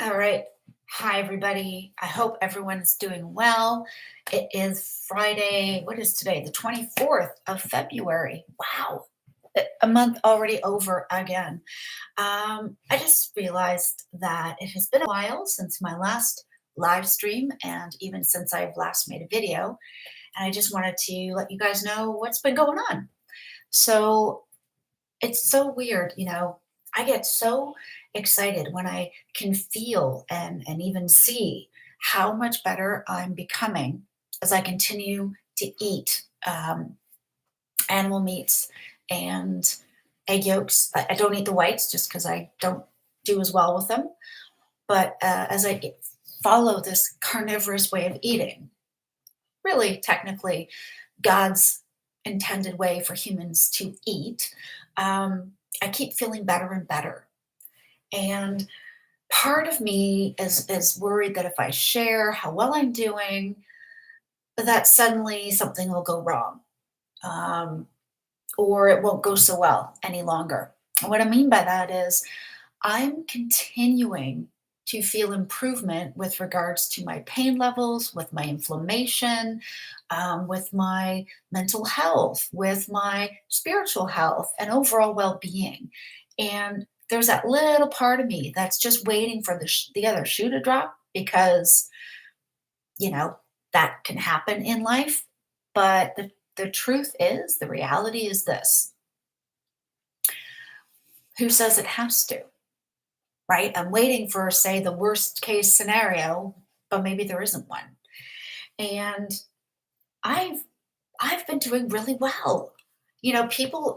All right. Hi, everybody. I hope everyone is doing well. It is Friday. What is today? The 24th of February. Wow. A month already over again. I just realized that it has been a while since my last live stream and even since I've last made a video. And I just wanted to let you guys know what's been going on. So it's so weird, I get so excited when I can feel and even see how much better I'm becoming as I continue to eat animal meats and egg yolks. I don't eat the whites just because I don't do as well with them. But as follow this carnivorous way of eating, really technically God's intended way for humans to eat, I keep feeling better and better. And part of me is worried that if I share how well I'm doing, that suddenly something will go wrong, um, or it won't go so well any longer. And what I mean by that is I'm continuing to feel improvement with regards to my pain levels, with my inflammation, with my mental health, with my spiritual health, and overall well being. And there's that little part of me that's just waiting for the other shoe to drop because, you know, that can happen in life. But the truth is, the reality is this: who says it has to? Right? I'm waiting for, say, the worst case scenario, but maybe there isn't one. And I've I've been doing really well. People.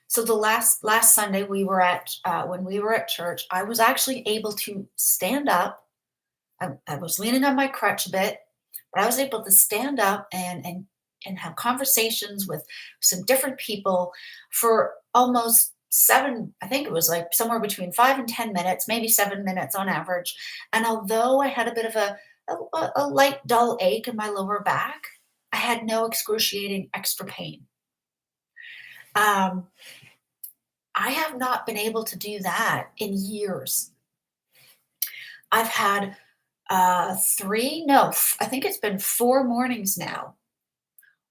So the last Sunday we were at when we were at church, I was actually able to stand up. I was leaning on my crutch a bit, but I was able to stand up and have conversations with some different people for almost seven. I think it was like somewhere between 5 and 10 minutes, maybe 7 minutes on average. And although I had a bit of a light dull ache in my lower back, I had no excruciating extra pain. Um, I have not been able to do that in years. I've had three, no, I think it's been 4 mornings now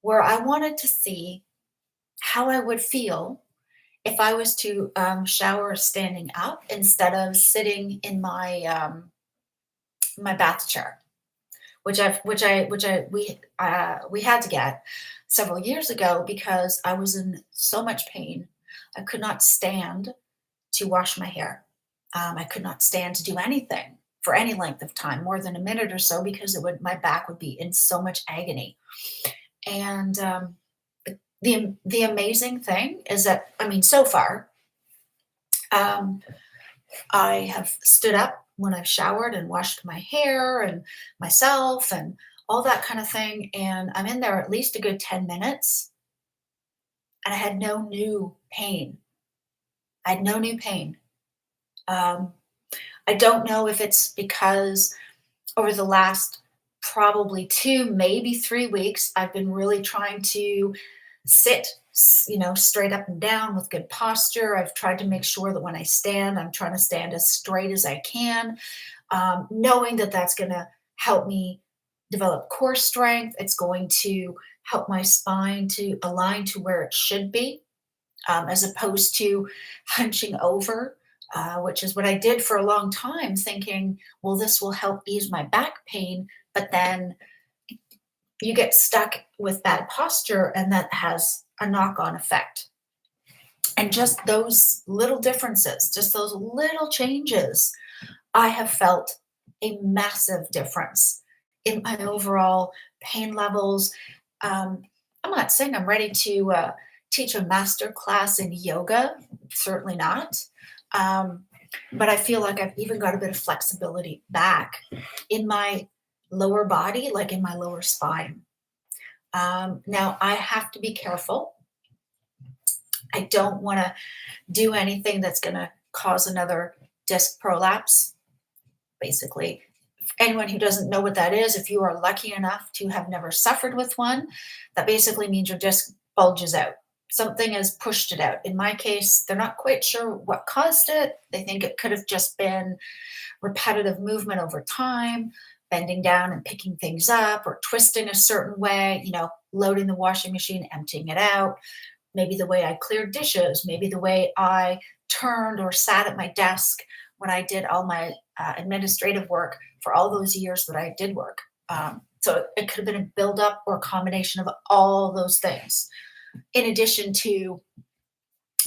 where I wanted to see how I would feel if I was to shower standing up instead of sitting in my bath chair, which we had to get several years ago because I was in so much pain. I could not stand to wash my hair. I could not stand to do anything for any length of time, more than a minute or so, because my back would be in so much agony. And the amazing thing is that, I mean, so far, um, I have stood up when I've showered and washed my hair and myself and all that kind of thing, and I'm in there at least a good 10 minutes, and I had no new pain. I had no new pain. Um, I don't know if it's because over the last probably 2, maybe 3 weeks, I've been really trying to sit, straight up and down with good posture. I've tried to make sure that when I stand, I'm trying to stand as straight as I can, knowing that that's going to help me develop core strength. It's going to help my spine to align to where it should be, as opposed to hunching over, which is what I did for a long time, thinking, well, this will help ease my back pain. But then you get stuck with bad posture, and that has a knock on effect. And just those little differences, just those little changes, I have felt a massive difference in my overall pain levels. Um, I'm not saying I'm ready to teach a master class in yoga, certainly not. Um, but I feel like I've even got a bit of flexibility back in my lower body, like in my lower spine. Now, I have to be careful. I don't want to do anything that's going to cause another disc prolapse. Basically, anyone who doesn't know what that is, if you are lucky enough to have never suffered with one, that basically means your disc bulges out. something has pushed it out. In my case, they're not quite sure what caused it. They think it could have just been repetitive movement over time, bending down and picking things up, or twisting a certain way, loading the washing machine, emptying it out, maybe the way I cleared dishes, maybe the way I turned or sat at my desk when I did all my administrative work for all those years that I did work. So it could have been a buildup or a combination of all those things, in addition to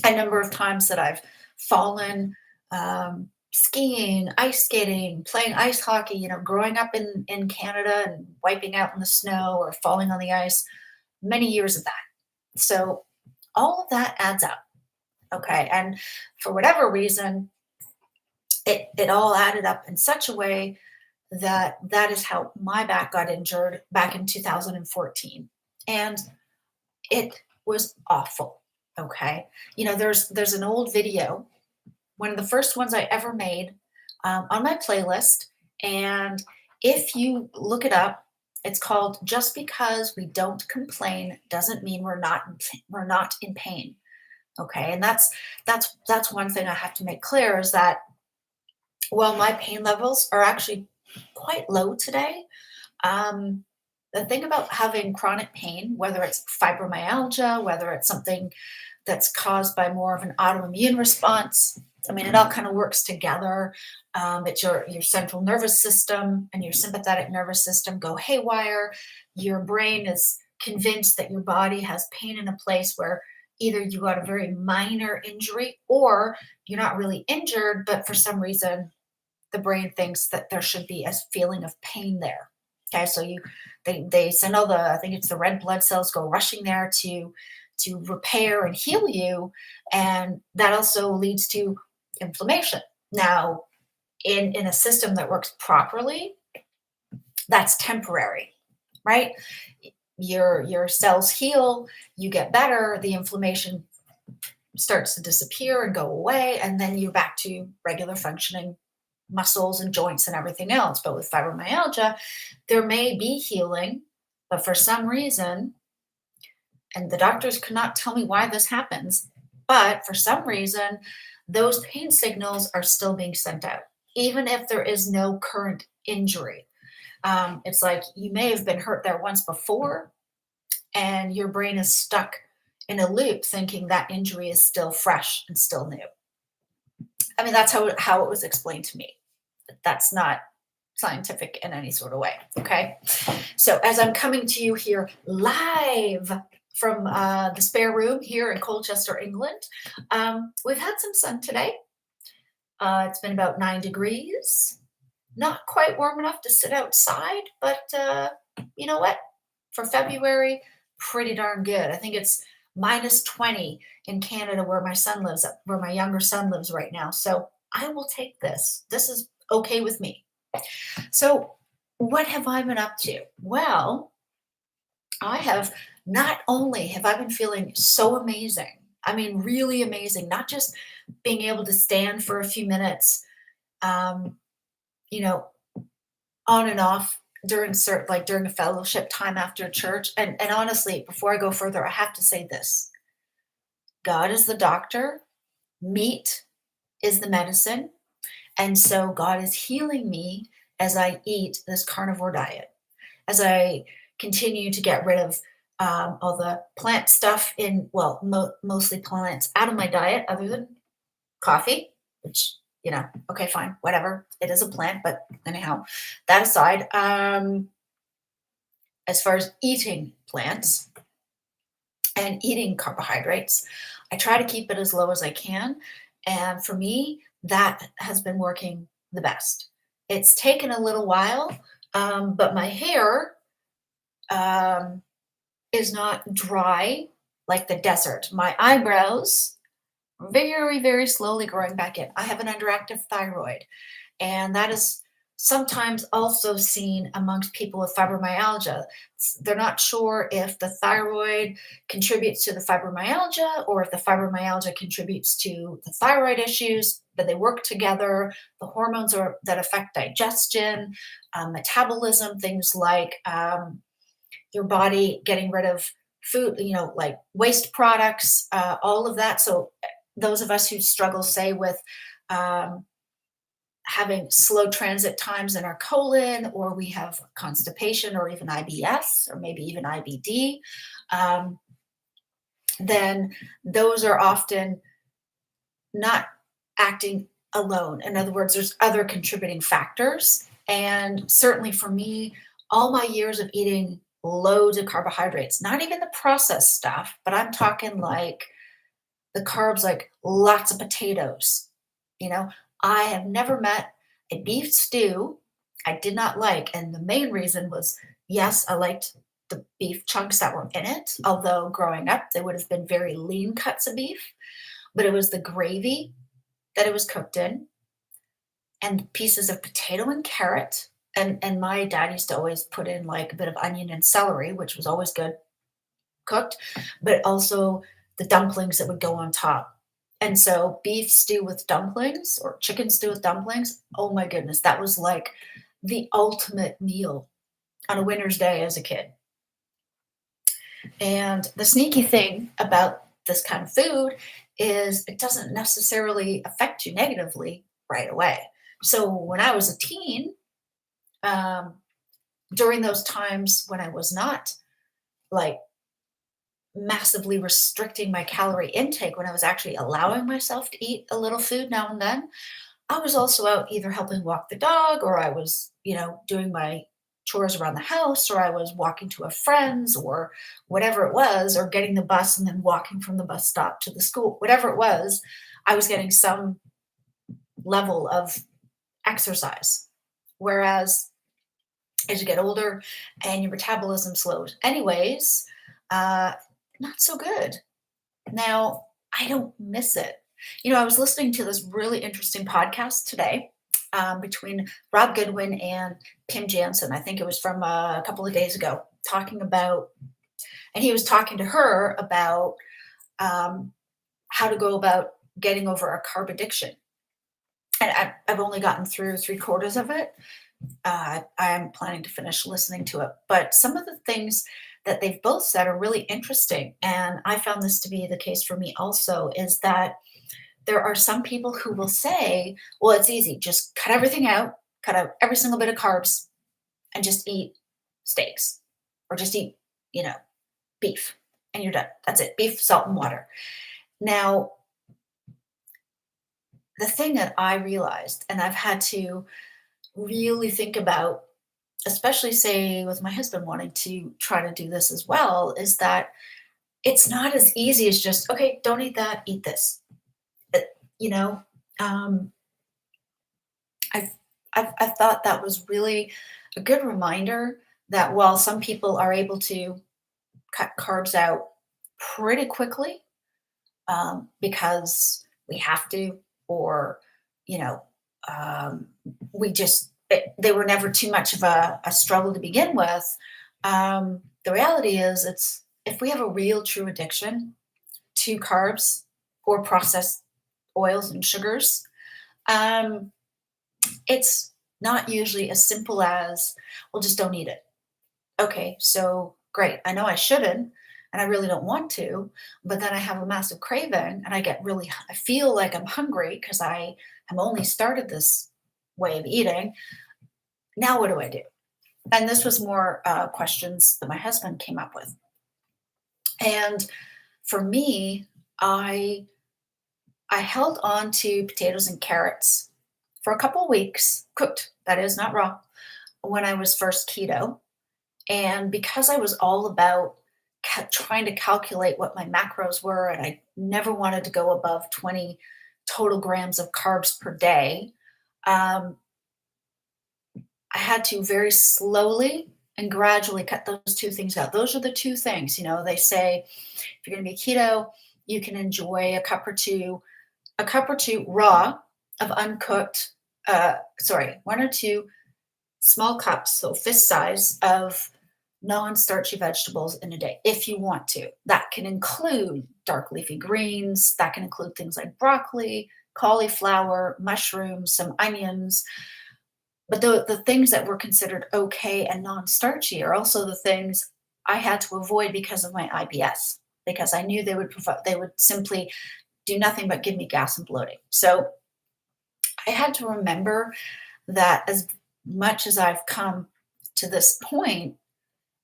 a number of times that I've fallen, skiing, ice skating, playing ice hockey, growing up in Canada and wiping out in the snow or falling on the ice, many years of that. So all of that adds up. Okay. And for whatever reason, it all added up in such a way that is how my back got injured back in 2014. And it was awful. Okay. There's an old video, one of the first ones I ever made, on my playlist. And if you look it up, it's called "Just Because We Don't Complain Doesn't Mean We're not in Pain." Okay. And that's one thing I have to make clear, is that while my pain levels are actually quite low today, the thing about having chronic pain, whether it's fibromyalgia, whether it's something that's caused by more of an autoimmune response, I mean, it all kind of works together. It's your central nervous system and your sympathetic nervous system go haywire. Your brain is convinced that your body has pain in a place where either you got a very minor injury or you're not really injured, but for some reason the brain thinks that there should be a feeling of pain there. Okay, so they send all the, I think it's the red blood cells, go rushing there to repair and heal you, and that also leads to inflammation. Now, in a system that works properly, that's temporary, right? Your cells heal, you get better, the inflammation starts to disappear and go away, and then you're back to regular functioning muscles and joints and everything else. But with fibromyalgia, there may be healing, but for some reason, and the doctors could not tell me why this happens, but for some reason, those pain signals are still being sent out, even if there is no current injury. It's like you may have been hurt there once before, and your brain is stuck in a loop thinking that injury is still fresh and still new. I mean, that's how it was explained to me. That's not scientific in any sort of way. Okay. So as I'm coming to you here live from the spare room here in Colchester, England, we've had some sun today. It's been about 9 degrees. Not quite warm enough to sit outside, but you know what? For February, pretty darn good. I think it's -20 in Canada where my son lives, where my younger son lives right now. So I will take this. This is okay with me. So what have I been up to? Well, not only have I been feeling so amazing, I mean, really amazing, not just being able to stand for a few minutes, you know, on and off during during a fellowship time after church. And honestly, before I go further, I have to say this: God is the doctor, meat is the medicine. And so God is healing me as I eat this carnivore diet, as I continue to get rid of all the plant stuff mostly plants out of my diet, other than coffee, which, okay, fine, whatever. It is a plant, but anyhow, that aside, as far as eating plants and eating carbohydrates, I try to keep it as low as I can. And for me, that has been working the best. It's taken a little while, but my hair is not dry like the desert. My eyebrows very, very slowly growing back in. I have an underactive thyroid, and that is sometimes also seen amongst people with fibromyalgia. They're not sure if the thyroid contributes to the fibromyalgia or if the fibromyalgia contributes to the thyroid issues, but they work together. The hormones that affect digestion, metabolism, things like your body getting rid of food, like waste products, all of that. So those of us who struggle, say, with um, having slow transit times in our colon, or we have constipation, or even IBS, or maybe even IBD, um, then those are often not acting alone. In other words, there's other contributing factors. And certainly for me, all my years of eating loads of carbohydrates, not even the processed stuff, but I'm talking like the carbs, like lots of potatoes. You know, I have never met a beef stew I did not like. And the main reason was, yes, I liked the beef chunks that were in it, although growing up, they would have been very lean cuts of beef, but it was the gravy that it was cooked in, and pieces of potato and carrot. And my dad used to always put in like a bit of onion and celery, which was always good cooked, but also the dumplings that would go on top. And so beef stew with dumplings or chicken stew with dumplings, oh my goodness, that was like the ultimate meal on a winter's day as a kid. And the sneaky thing about this kind of food is it doesn't necessarily affect you negatively right away. So when I was a teen, um, during those times when I was not like massively restricting my calorie intake, when I was actually allowing myself to eat a little food now and then, I was also out either helping walk the dog, or I was, doing my chores around the house, or I was walking to a friend's, or whatever it was, or getting the bus and then walking from the bus stop to the school, whatever it was, I was getting some level of exercise. Whereas as you get older and your metabolism slows, anyways, uh, not so good. Now, I don't miss it. I was listening to this really interesting podcast today between Rob Goodwin and Kim Jansen. I think it was from a couple of days ago, talking about, and he was talking to her about how to go about getting over a carb addiction. And I've only gotten through three-quarters of it. I'm planning to finish listening to it. But some of the things that they've both said are really interesting. And I found this to be the case for me also, is that there are some people who will say, well, it's easy. Just cut everything out, cut out every single bit of carbs, and just eat steaks, or just eat, beef, and you're done. That's it. Beef, salt, and water. Now, the thing that I realized, and I've had to really think about, especially say with my husband wanting to try to do this as well, is that it's not as easy as just, okay, don't eat that, eat this. It- you know, um, I've, I've thought that was really a good reminder that while some people are able to cut carbs out pretty quickly, because we have to, or, you know, um, they were never too much of a struggle to begin with. The reality is, it's if we have a real true addiction to carbs or processed oils and sugars, um, it's not usually as simple as, well, just don't eat it. Okay, so great. I know I shouldn't, and I really don't want to, but then I have a massive craving, and I feel like I'm hungry because I am only started this way of eating. Now, what do I do? And this was more questions that my husband came up with. And for me, I I held on to potatoes and carrots for a couple of weeks, cooked, that is, not raw, when I was first keto. And because I was all about trying to calculate what my macros were, and I never wanted to go above 20 total grams of carbs per day, um, I had to very slowly and gradually cut those two things out. Those are the two things. They say if you're going to be keto, you can enjoy a cup or two raw of uncooked, one or two small cups, so fist size of non-starchy vegetables in a day, if you want to. That can include dark leafy greens. That can include things like broccoli, cauliflower, mushrooms, some onions. But the things that were considered okay and non-starchy are also the things I had to avoid because of my IBS, because I knew they would simply do nothing but give me gas and bloating. So I had to remember that as much as I've come to this point,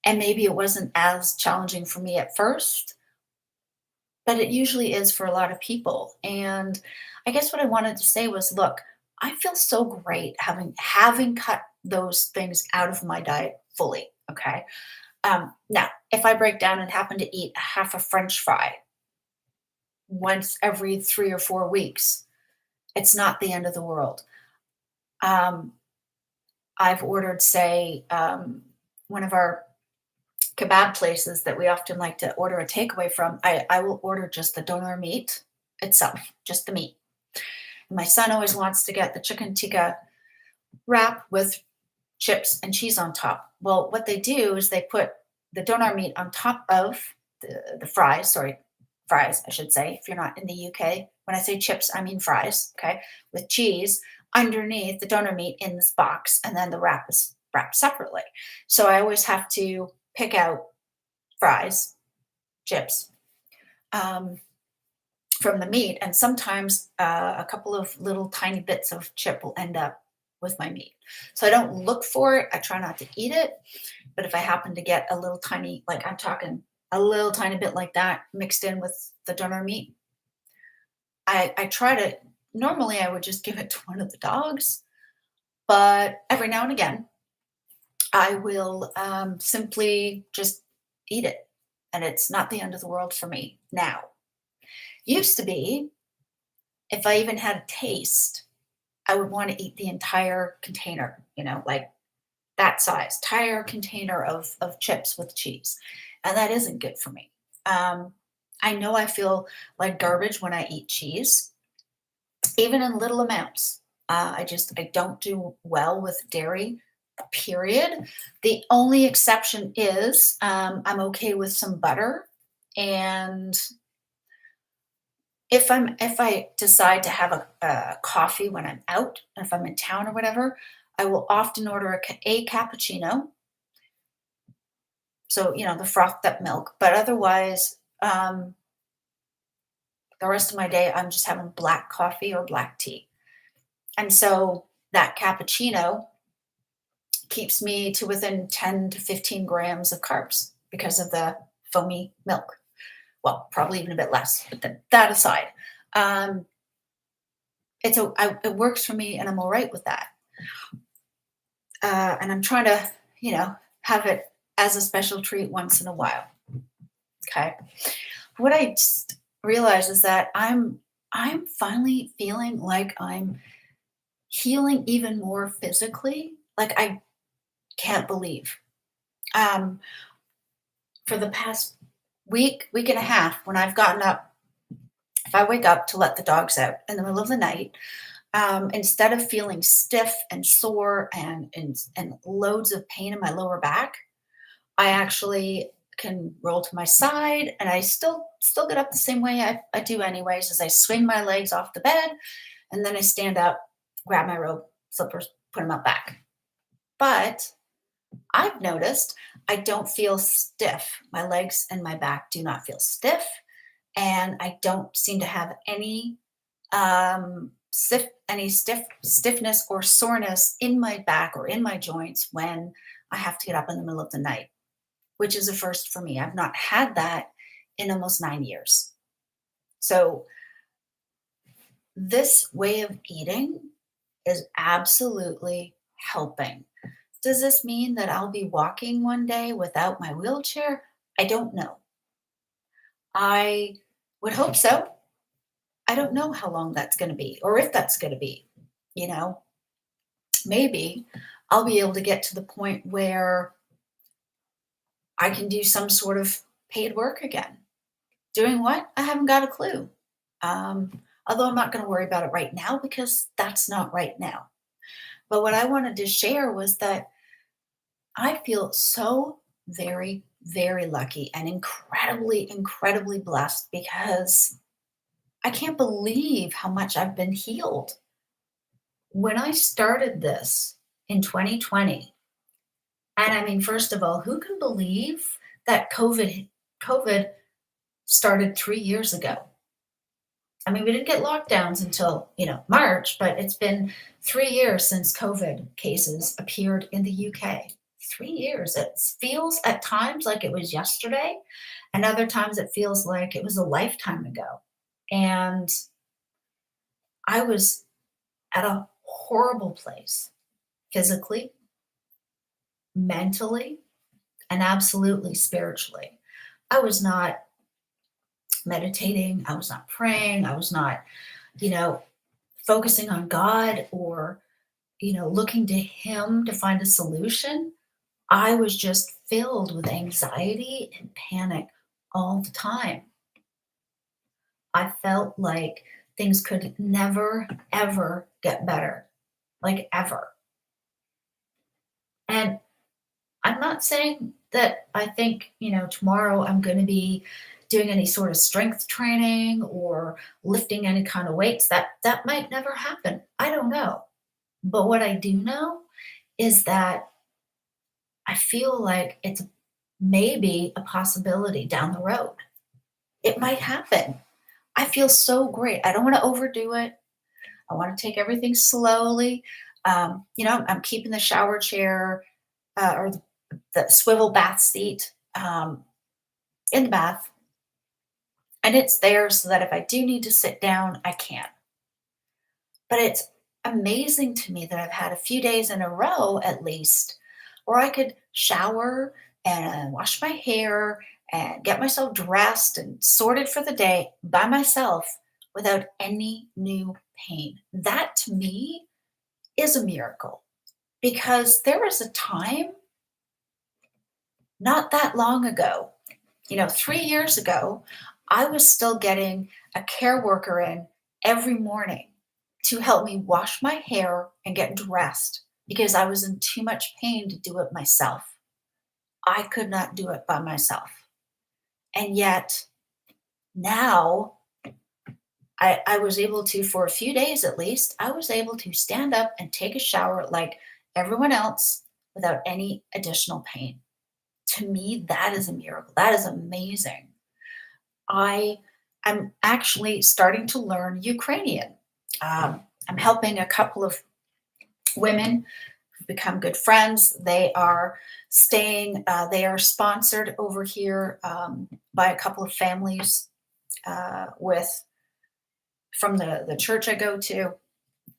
and maybe it wasn't as challenging for me at first, but it usually is for a lot of people. And I guess what I wanted to say was, look, I feel so great having cut those things out of my diet fully. Okay. Now, if I break down and happen to eat half a French fry once every 3 or 4 weeks, it's not the end of the world. Um, I've ordered, say, one of our kebab places that we often like to order a takeaway from. I will order just the doner meat itself, just the meat. And my son always wants to get the chicken tikka wrap with chips and cheese on top. Well, what they do is they put the doner meat on top of the fries, sorry, fries, I should say, if you're not in the UK. When I say chips, I mean fries, okay, with cheese underneath the doner meat in this box, and then the wrap is wrapped separately. So I always have to pick out fries, chips, um, from the meat, and sometimes a couple of little tiny bits of chip will end up with my meat. So I don't look for it. I try not to eat it, but if I happen to get a little tiny, like I'm talking a little tiny bit like that mixed in with the doner meat, I try to. Normally, I would just give it to one of the dogs, but every now and again, I will simply just eat it, and it's not the end of the world for me now. Used to be, if I even had a taste, I would want to eat the entire container, like that size, entire container of chips with cheese. And that isn't good for me. I know I feel like garbage when I eat cheese, even in little amounts. I don't do well with dairy, period. The only exception is I'm okay with some butter. And if I decide to have a coffee when I'm out, if I'm in town or whatever, I will often order a cappuccino. So, the frothed up milk. But otherwise, the rest of my day, I'm just having black coffee or black tea. And so that cappuccino keeps me to within 10 to 15 grams of carbs because of the foamy milk. Well, probably even a bit less, but then that aside, um, it works for me, and I'm all right with that. And I'm trying to, have it as a special treat once in a while. Okay. What I just realized is that I'm finally feeling like I'm healing even more physically. Like I can't believe. Um, for the past week and a half, when I've gotten up, if I wake up to let the dogs out in the middle of the night, instead of feeling stiff and sore and loads of pain in my lower back, I actually can roll to my side, and I still get up the same way I do anyways, as I swing my legs off the bed, and then I stand up, grab my robe, slippers, put them up back. But I've noticed I don't feel stiff. My legs and my back do not feel stiff, and I don't seem to have any stiffness or soreness in my back or in my joints when I have to get up in the middle of the night, which is a first for me. I've not had that in almost 9 years. So this way of eating is absolutely helping. Does this mean that I'll be walking one day without my wheelchair? I don't know. I would hope so. I don't know how long that's going to be or if that's going to be. You know, maybe I'll be able to get to the point where I can do some sort of paid work again. Doing what? I haven't got a clue. Although I'm not going to worry about it right now because that's not right now. But what I wanted to share was that I feel so very, very lucky and incredibly, incredibly blessed because I can't believe how much I've been healed. When I started this in 2020, and I mean, first of all, who can believe that COVID started 3 years ago. I mean, we didn't get lockdowns until, March, but it's been 3 years since COVID cases appeared in the UK. 3 years. It feels at times like it was yesterday, and other times it feels like it was a lifetime ago. And I was at a horrible place physically, mentally, and absolutely spiritually. I was not meditating, I was not praying, I was not, you know, focusing on God or, looking to Him to find a solution. I was just filled with anxiety and panic all the time. I felt like things could never, ever get better, like ever. And I'm not saying that I think, tomorrow I'm going to be doing any sort of strength training or lifting any kind of weights. That might never happen. I don't know. But what I do know is that I feel like it's maybe a possibility down the road. It might happen. I feel so great. I don't want to overdo it. I want to take everything slowly. I'm keeping the shower chair or the swivel bath seat in the bath, and it's there so that if I do need to sit down, I can. But it's amazing to me that I've had a few days in a row, at least, where I could shower and wash my hair and get myself dressed and sorted for the day by myself without any new pain. That to me is a miracle because there was a time not that long ago, 3 years ago, I was still getting a care worker in every morning to help me wash my hair and get dressed because I was in too much pain to do it myself. I could not do it by myself. And yet now I was able to, for a few days at least, I was able to stand up and take a shower like everyone else without any additional pain. To me, that is a miracle. That is amazing. I am actually starting to learn Ukrainian. I'm helping a couple of women who've become good friends. They are sponsored over here by a couple of families with from the church I go to,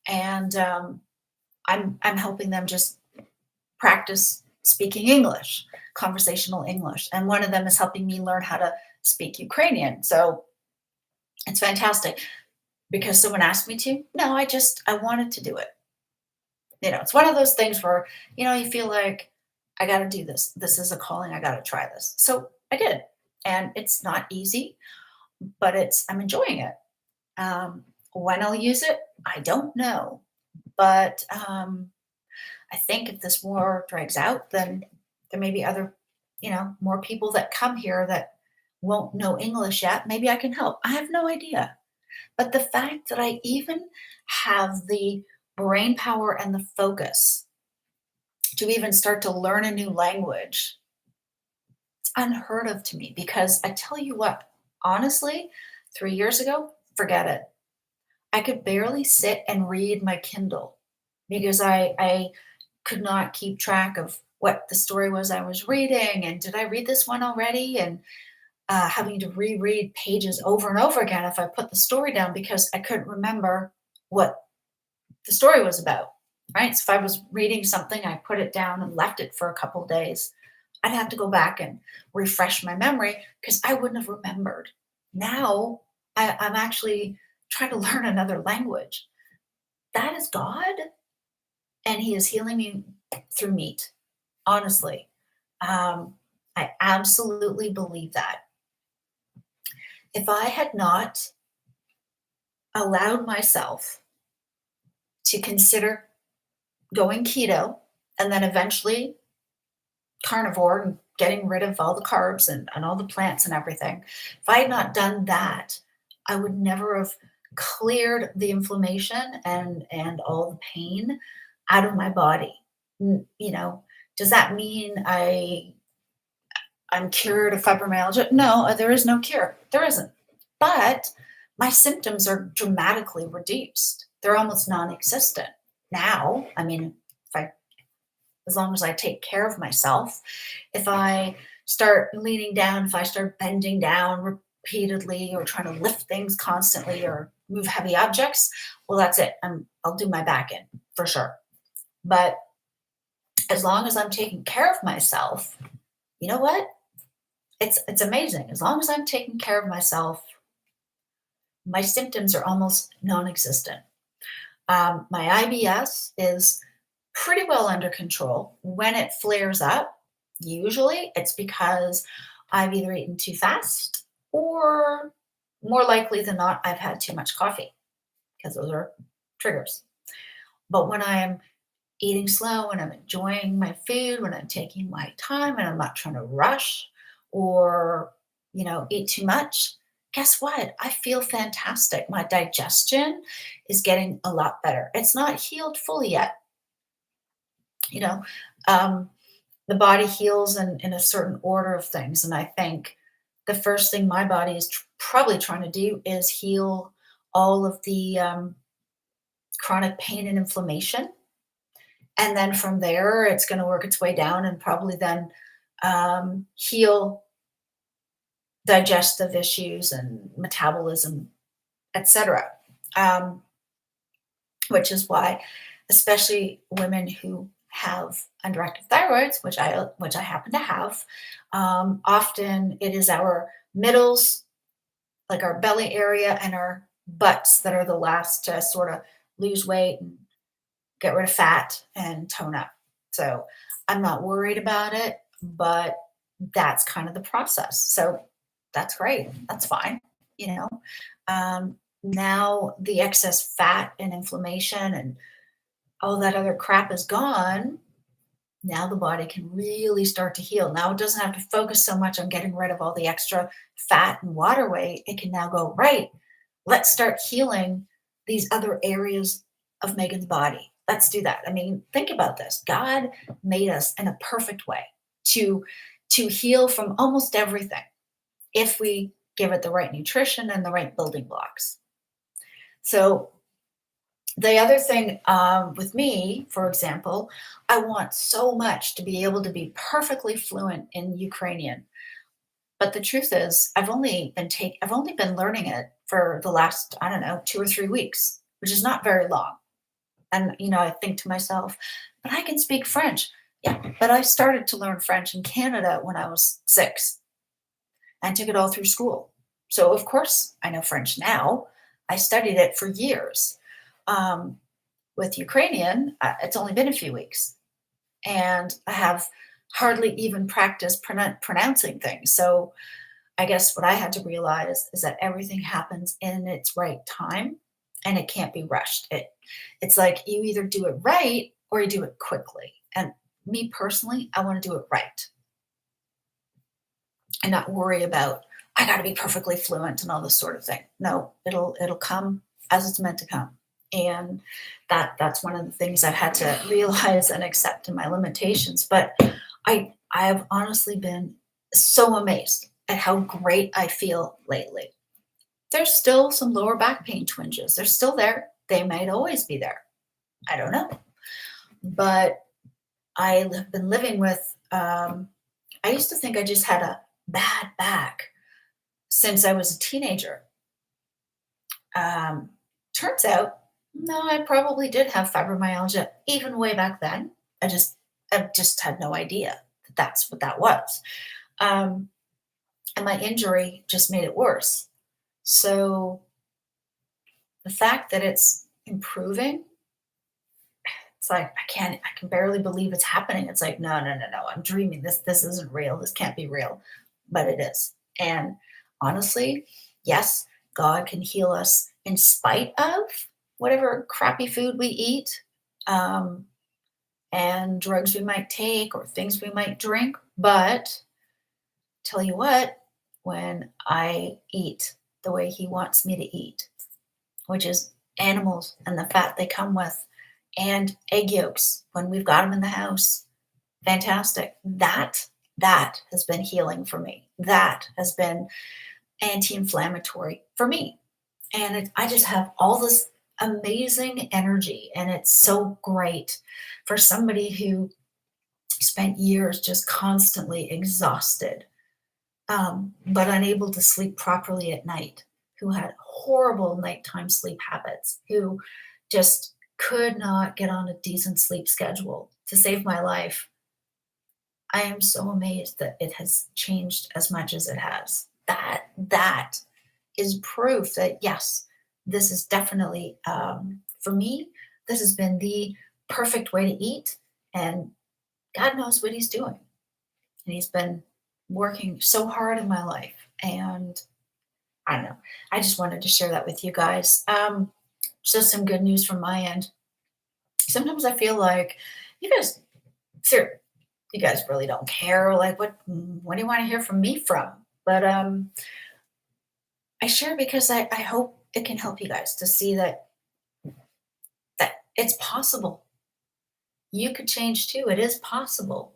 and I'm helping them just practice speaking English, conversational English, and one of them is helping me learn how to speak Ukrainian. So it's fantastic because someone asked me to. No, I wanted to do it. It's one of those things where you feel like I got to do this. This is a calling. I got to try this. So I did, and it's not easy, but I'm enjoying it. When I'll use it, I don't know. But I think if this war drags out, then there may be other, more people that come here that won't know English yet. Maybe I can help. I have no idea. But the fact that I even have the brain power and the focus to even start to learn a new language, it's unheard of to me because I tell you what, honestly, 3 years ago, forget it. I could barely sit and read my Kindle because I could not keep track of what the story was I was reading. And did I read this one already? And having to reread pages over and over again if I put the story down because I couldn't remember what the story was about. Right. So if I was reading something, I put it down and left it for a couple of days. I'd have to go back and refresh my memory because I wouldn't have remembered. Now I'm actually trying to learn another language. That is God, and He is healing me through meat. Honestly, I absolutely believe that. If I had not allowed myself to consider going keto and then eventually carnivore and getting rid of all the carbs and all the plants and everything, if I had not done that, I would never have cleared the inflammation and all the pain out of my body. Does that mean I I'm cured of fibromyalgia. No, there is no cure. There isn't. But my symptoms are dramatically reduced. They're almost non-existent now. I mean, if I, as long as I take care of myself, if I start leaning down, if I start bending down repeatedly or trying to lift things constantly or move heavy objects, well, that's it. I'll do my back in for sure. But as long as I'm taking care of myself, you know what? It's amazing. As long as I'm taking care of myself, my symptoms are almost non-existent. My IBS is pretty well under control. When it flares up, usually it's because I've either eaten too fast or more likely than not, I've had too much coffee because those are triggers. But when I'm eating slow, when I'm enjoying my food, when I'm taking my time and I'm not trying to rush or, eat too much, guess what? I feel fantastic. My digestion is getting a lot better. It's not healed fully yet. You know, um, the body heals in a certain order of things. And I think the first thing my body is probably trying to do is heal all of the chronic pain and inflammation. And then from there, it's going to work its way down and probably then heal digestive issues and metabolism, etc. Um, which is why, especially women who have underactive thyroids, which I happen to have, often it is our middles, like our belly area, and our butts that are the last to sort of lose weight and get rid of fat and tone up. So I'm not worried about it, but that's kind of the process. So that's great. That's fine. You know, now the excess fat and inflammation and all that other crap is gone. Now the body can really start to heal. Now it doesn't have to focus so much on getting rid of all the extra fat and water weight. It can now go, right, let's start healing these other areas of Megan's body. Let's do that. I mean, think about this. God made us in a perfect way to heal from almost everything if we give it the right nutrition and the right building blocks. So the other thing with me, for example, I want so much to be able to be perfectly fluent in Ukrainian. But the truth is, I've only been learning it for the last, I don't know, 2 or 3 weeks, which is not very long. And I think to myself, but I can speak French. Yeah, but I started to learn French in Canada when I was 6 and took it all through school. So of course I know French now. I studied it for years. Um, with Ukrainian, it's only been a few weeks, and I have hardly even practiced pronouncing things. So I guess what I had to realize is that everything happens in its right time, and it can't be rushed. It's like you either do it right or you do it quickly. And me personally, I want to do it right and not worry about I got to be perfectly fluent and all this sort of thing. No, it'll come as it's meant to come. And that's one of the things I've had to realize and accept in my limitations. But I've honestly been so amazed at how great I feel lately. There's still some lower back pain twinges. They're still there. They might always be there. I don't know. But I have been living with, I used to think I just had a bad back since I was a teenager. Turns out, no, I probably did have fibromyalgia even way back then. I just had no idea that that's what that was. And my injury just made it worse. So the fact that it's improving, it's like I can barely believe it's happening. It's like, no, no, no, no. I'm dreaming. This isn't real. This can't be real. But it is. And honestly, yes, God can heal us in spite of whatever crappy food we eat, and drugs we might take or things we might drink. But tell you what, when I eat the way He wants me to eat, which is animals and the fat they come with, and egg yolks when we've got them in the house, fantastic. That That has been healing for me. That has been anti-inflammatory for me. And I just have all this amazing energy, and it's so great for somebody who spent years just constantly exhausted, but unable to sleep properly at night, who had horrible nighttime sleep habits, who just could not get on a decent sleep schedule to save my life. I am so amazed that it has changed as much as it has. That is proof that yes, this is definitely for me. This has been the perfect way to eat, and God knows what He's doing. And He's been working so hard in my life. And I don't know. I just wanted to share that with you guys. Just some good news from my end. Sometimes I feel like you guys, sir, you guys really don't care. Like, what do you want to hear from me from? But I share because I hope it can help you guys to see that it's possible. You could change too. It is possible.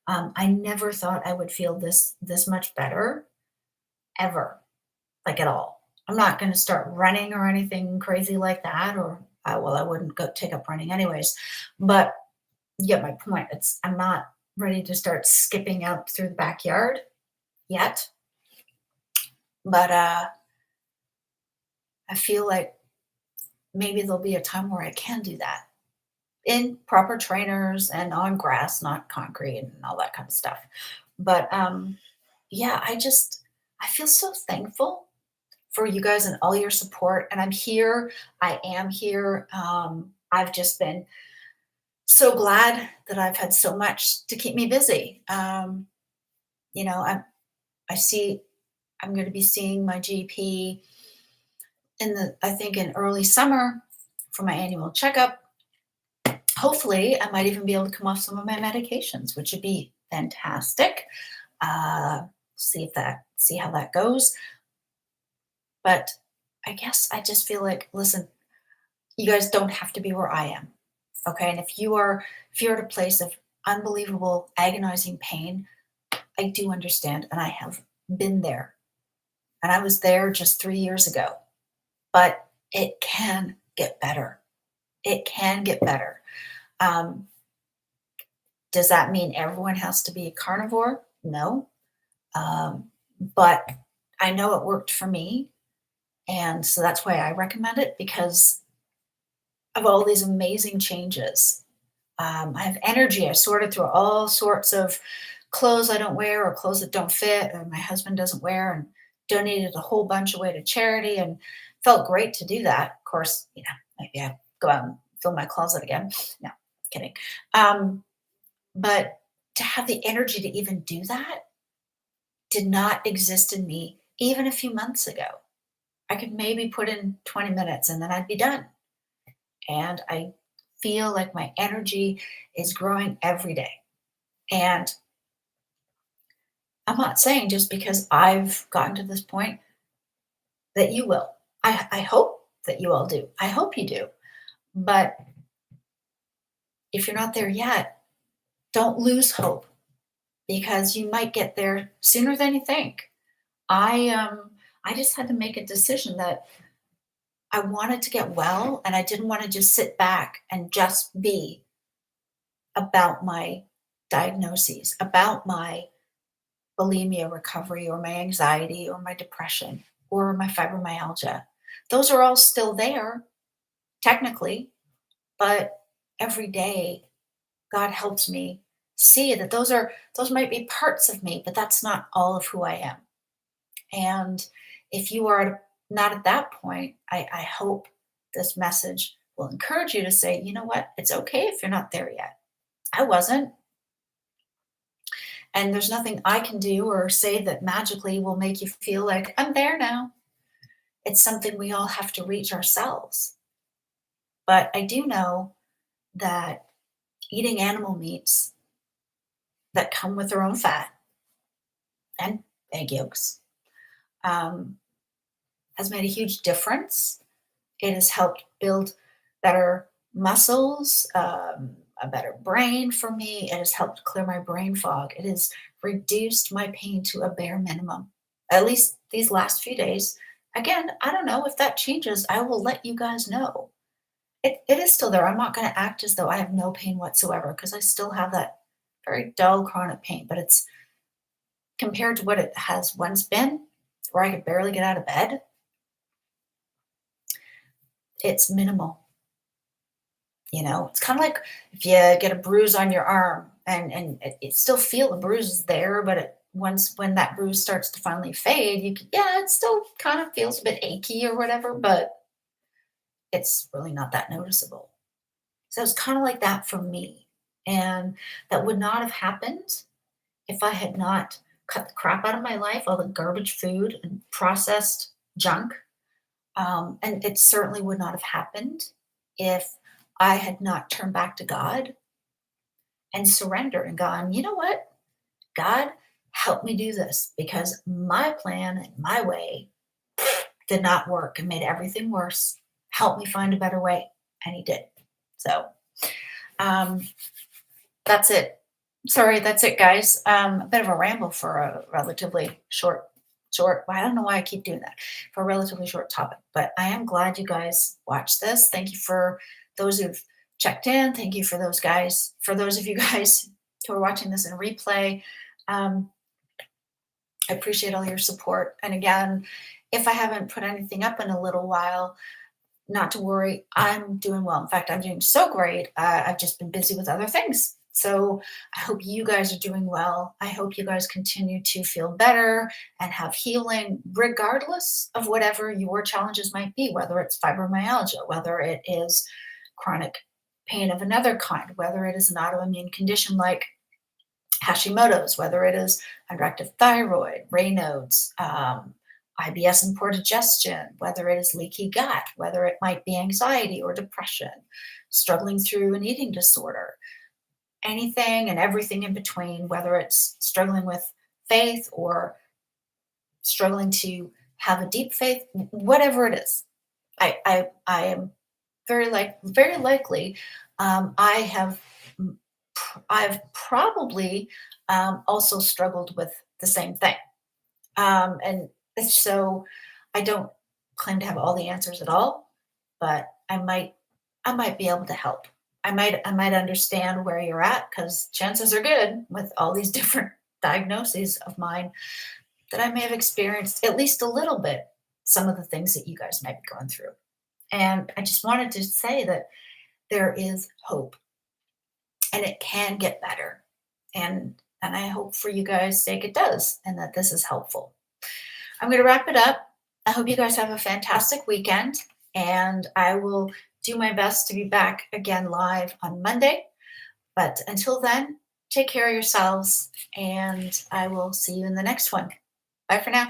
I never thought I would feel this much better ever, like at all. I'm not going to start running or anything crazy like that, or well, I wouldn't go take up running anyways. But you get my point. I'm not ready to start skipping out through the backyard yet, but I feel like maybe there'll be a time where I can do that in proper trainers and on grass, not concrete and all that kind of stuff. But yeah, I feel so thankful for you guys and all your support. And I'm here. I am here. I've just been so glad that I've had so much to keep me busy. You know, I see I'm going to be seeing my GP I think in early summer for my annual checkup. Hopefully, I might even be able to come off some of my medications, which would be fantastic. Uh, see how that goes. But I guess I just feel like, listen, you guys don't have to be where I am. Okay. And if you're at a place of unbelievable, agonizing pain, I do understand. And I have been there. And I was there just 3 years ago. But it can get better. It can get better. Um, does that mean everyone has to be a carnivore? No. But I know it worked for me. And so that's why I recommend it because of all these amazing changes. I have energy. I sorted through all sorts of clothes I don't wear or clothes that don't fit or my husband doesn't wear and donated a whole bunch away to charity and felt great to do that. Of course, maybe I go out and fill my closet again. No, kidding. But to have the energy to even do that did not exist in me even a few months ago. I could maybe put in 20 minutes and then I'd be done. And I feel like my energy is growing every day. And I'm not saying just because I've gotten to this point that you will. I hope that you all do. I hope you do. But if you're not there yet, don't lose hope because you might get there sooner than you think. I just had to make a decision that I wanted to get well and I didn't want to just sit back and just be about my diagnoses, about my bulimia recovery or my anxiety or my depression or my fibromyalgia. Those are all still there, technically, but every day God helps me see that those might be parts of me, but that's not all of who I am. And if you are not at that point, I hope this message will encourage you to say, you know what, it's okay if you're not there yet. I wasn't. And there's nothing I can do or say that magically will make you feel like I'm there now. It's something we all have to reach ourselves. But I do know that eating animal meats that come with their own fat and egg yolks um, has made a huge difference. It has helped build better muscles, a better brain for me. It has helped clear my brain fog. It has reduced my pain to a bare minimum, at least these last few days. Again, I don't know if that changes. I will let you guys know. It is still there. I'm not going to act as though I have no pain whatsoever because I still have that very dull chronic pain, but it's compared to what it has once been, where I could barely get out of bed, it's minimal. It's kind of like if you get a bruise on your arm and it still feel the bruise is there, but once when that bruise starts to finally fade, yeah, it still kind of feels a bit achy or whatever, but it's really not that noticeable. So it's kind of like that for me. And that would not have happened if I had not cut the crap out of my life, all the garbage food and processed junk. And it certainly would not have happened if I had not turned back to God and surrendered and gone, you know what? God, help me do this because my plan and my way did not work and made everything worse. Help me find a better way. And he did. So um, that's it. Sorry, that's it, guys. A bit of a ramble for a relatively short. Well, I don't know why I keep doing that for a relatively short topic, but I am glad you guys watched this. Thank you for those who've checked in. Thank you for those of you guys who are watching this in replay. I appreciate all your support. And again, if I haven't put anything up in a little while, not to worry, I'm doing well. In fact, I'm doing so great. I've just been busy with other things. So I hope you guys are doing well. I hope you guys continue to feel better and have healing, regardless of whatever your challenges might be, whether it's fibromyalgia, whether it is chronic pain of another kind, whether it is an autoimmune condition like Hashimoto's, whether it is underactive thyroid, Raynaud's, IBS and poor digestion, whether it is leaky gut, whether it might be anxiety or depression, struggling through an eating disorder, anything and everything in between, whether it's struggling with faith or struggling to have a deep faith, whatever it is. I am very likely I have I've probably also struggled with the same thing. And so I don't claim to have all the answers at all, but I might be able to help. I might understand where you're at because chances are good with all these different diagnoses of mine that I may have experienced at least a little bit some of the things that you guys might be going through. And I just wanted to say that there is hope and it can get better. And I hope for you guys' sake it does and that this is helpful. I'm going to wrap it up. I hope you guys have a fantastic weekend and I will do my best to be back again live on Monday. But until then, take care of yourselves and I will see you in the next one. Bye for now.